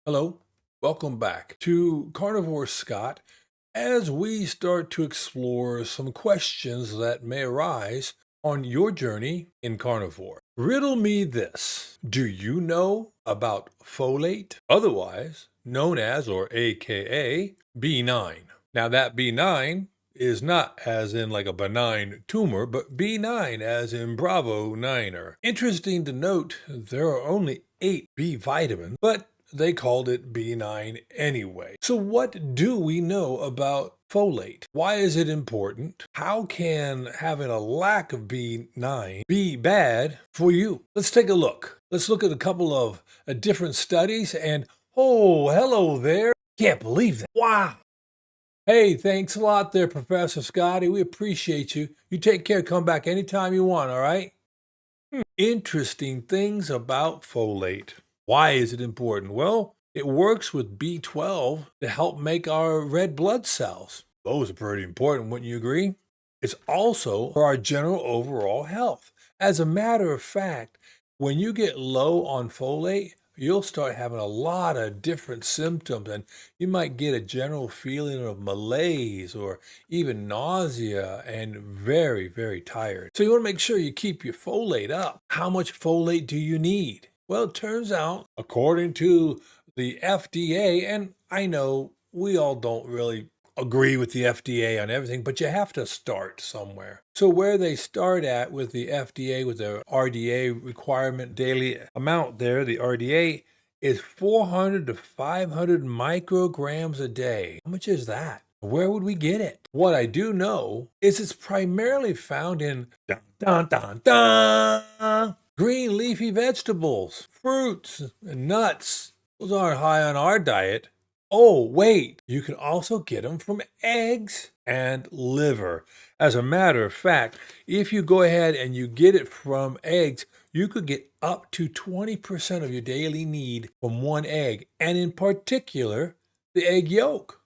Hello, welcome back to Carnivore Scott as we start to explore some questions that may arise on your journey in carnivore. Riddle me this. Do you know about folate, otherwise known as or aka B9? Now that B9 is not as in like a benign tumor, but B9 as in Bravo Niner. Interesting to note, there are only 8 B vitamins, but they called it B9 anyway. So what do we know about folate? Why is it important? How can having a lack of B9 be bad for you? Let's take a look. Let's look at a couple of different studies and oh, hello there. Can't believe that. Wow. Hey, thanks a lot there, Professor Scotty. We appreciate you. You take care. Come back anytime you want, all right? Interesting things about folate. Why is it important? Well, it works with B12 to help make our red blood cells. Those are pretty important, wouldn't you agree? It's also for our general overall health. As a matter of fact, when you get low on folate, you'll start having a lot of different symptoms, and you might get a general feeling of malaise or even nausea and very, very tired. So you want to make sure you keep your folate up. How much folate do you need? Well, it turns out, according to the FDA, and I know we all don't really agree with the FDA on everything, but you have to start somewhere. So where they start at with the FDA, with the RDA requirement daily amount there, the RDA is 400 to 500 micrograms a day. How much is that? Where would we get it? What I do know is it's primarily found in green leafy vegetables, fruits, and nuts. Those aren't high on our diet. Oh, wait, you can also get them from eggs and liver. As a matter of fact, if you go ahead and you get it from eggs, you could get up to 20% of your daily need from one egg, and in particular, the egg yolk.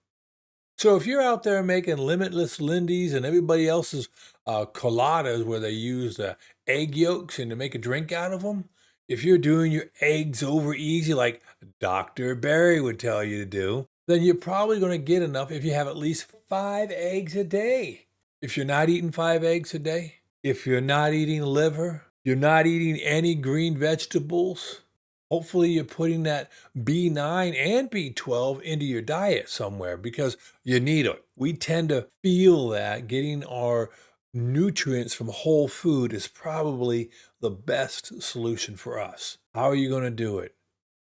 So if you're out there making Limitless Lindy's and everybody else's coladas where they use egg yolks and to make a drink out of them, if you're doing your eggs over easy like Dr. Barry would tell you to do, then you're probably going to get enough if you have at least 5 eggs a day. If you're not eating 5 eggs a day, if you're not eating liver, you're not eating any green vegetables, hopefully you're putting that B9 and B12 into your diet somewhere because you need it. We tend to feel that getting our nutrients from whole food is probably the best solution for us. How are you going to do it?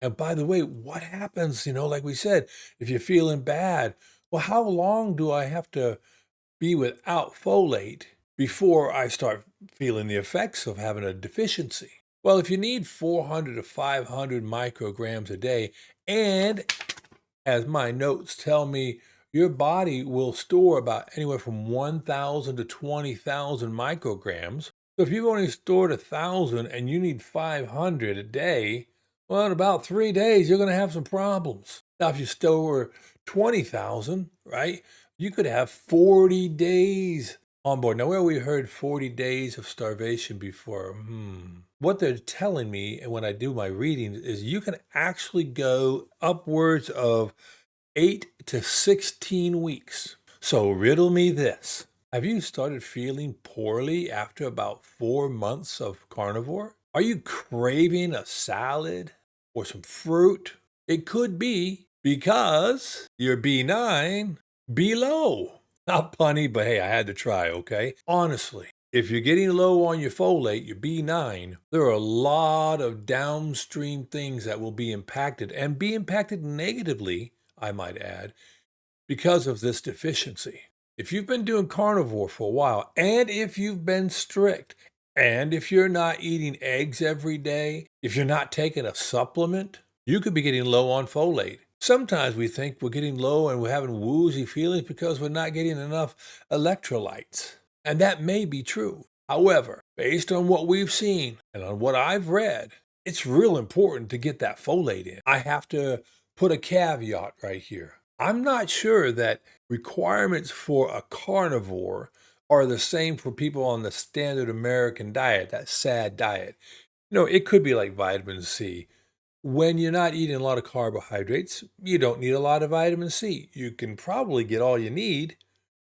And by the way, what happens, like we said, if you're feeling bad? Well, how long do I have to be without folate before I start feeling the effects of having a deficiency? Well, if you need 400 to 500 micrograms a day, and as my notes tell me, your body will store about anywhere from 1,000 to 20,000 micrograms. So if you've only stored 1,000 and you need 500 a day, well, in about 3 days, you're going to have some problems. Now, if you store 20,000, right, you could have 40 days on board. Now, where we heard 40 days of starvation before, what they're telling me, and when I do my readings, is you can actually go upwards of 8 to 16 weeks. So riddle me this. Have you started feeling poorly after about 4 months of carnivore? Are you craving a salad or some fruit? It could be because your B9 below. Not punny, but hey, I had to try, okay? Honestly, if you're getting low on your folate, your B9, there are a lot of downstream things that will be impacted and be impacted negatively, I might add, because of this deficiency. If you've been doing carnivore for a while, and if you've been strict, and if you're not eating eggs every day, if you're not taking a supplement, you could be getting low on folate. Sometimes we think we're getting low and we're having woozy feelings because we're not getting enough electrolytes. And that may be true. However, based on what we've seen and on what I've read, it's real important to get that folate in. I have to put a caveat right here. I'm not sure that requirements for a carnivore are the same for people on the standard American diet, that SAD diet. It could be like vitamin C. when you're not eating a lot of carbohydrates, you don't need a lot of vitamin C. You can probably get all you need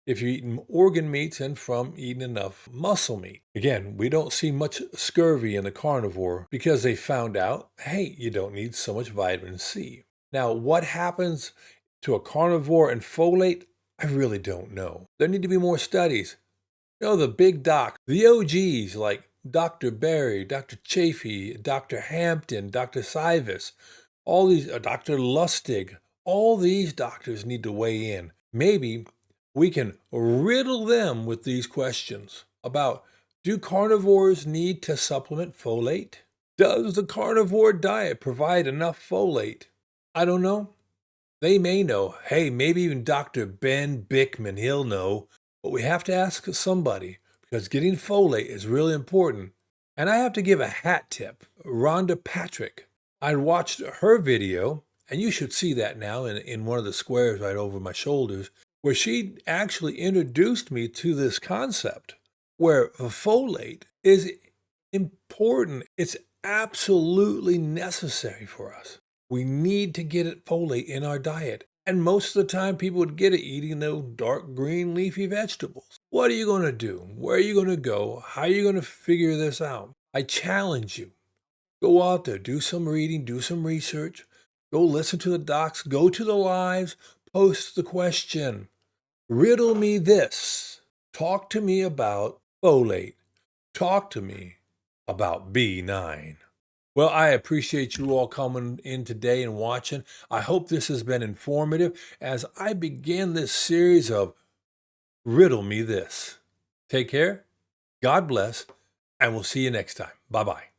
if you're eating organ meats and from eating enough muscle meat. Again, we don't see much scurvy in the carnivore because they found out, hey, you don't need so much vitamin C. Now, what happens to a carnivore and folate? I really don't know. There need to be more studies. The big docs, the OGs like Dr. Berry, Dr. Chafee, Dr. Hampton, Dr. Sivas, all these, Dr. Lustig, all these doctors need to weigh in. Maybe we can riddle them with these questions about, do carnivores need to supplement folate? Does the carnivore diet provide enough folate? I don't know. They may know. Hey, maybe even Dr. Ben Bickman, he'll know. But we have to ask somebody because getting folate is really important. And I have to give a hat tip. Rhonda Patrick. I watched her video, and you should see that now in one of the squares right over my shoulders, where she actually introduced me to this concept where folate is important. It's absolutely necessary for us. We need to get folate in our diet. And most of the time, people would get it eating those dark green leafy vegetables. What are you going to do? Where are you going to go? How are you going to figure this out? I challenge you. Go out there, do some reading, do some research. Go listen to the docs, go to the lives, post the question. Riddle me this. Talk to me about folate. Talk to me about B9. Well, I appreciate you all coming in today and watching. I hope this has been informative as I begin this series of Riddle Me This. Take care, God bless, and we'll see you next time. Bye-bye.